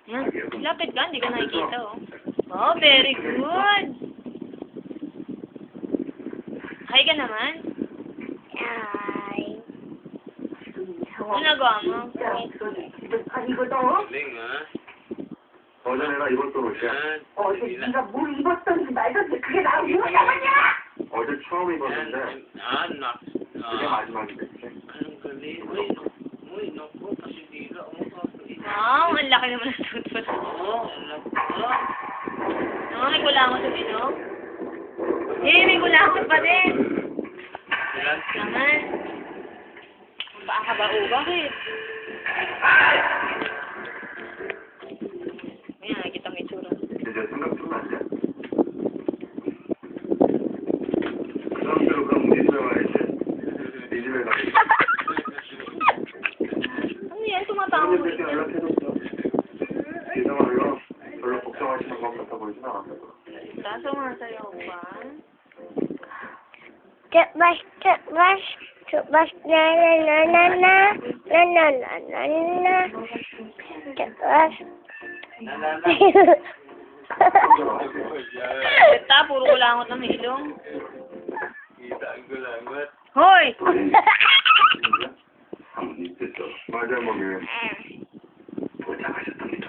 Yan. Lapit ka, hindi ka nakikita, oh. Oh, very good. Hi ka naman. Ay. Ano nagawa mo? Galing, ha? 어제 내가 입었던 옷이야. Yan. 어제 네가 뭘 입었던지 말던지 그게 나를 무엇이냐? 어제 처음 입었는데 Anak. 그게 마지막이겠지. Anong galing? Uy, naku, pasidira. Wow, ang laki naman ng tutut. Oo, anak ko. May kulangot sa binog. Eh, may kulangot pa din. Ilan? Naman. Baka ba o bakit? Ayan, nakikita mo yung itsura. 이제 생각 좀 나지? 그 상태로 그럼 우리 집에 와야지. 네 집에 가야지. Ano yan? Tumatawa mo 그렇게 ito. 연락해줬어. 이상하려 별로 걱정하시는 것 같아 보이진 않았어. Kaso nga sa'yo pa. Toothbrush, toothbrush, toothbrush, na na na na na, na na na na na, toothbrush. Ito, puro kulangot ng ilong. Kita ang gulangot. Hoy! 됐어. 말잘먹에 도착하셨답니다.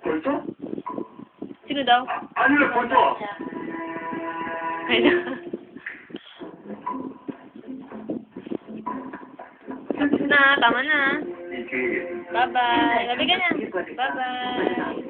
벌써? Sino daw? 아니요, 벌써! Ayun. Tapos na, tama na. 이게 Bye-bye. Sabi ka na. Bye-bye.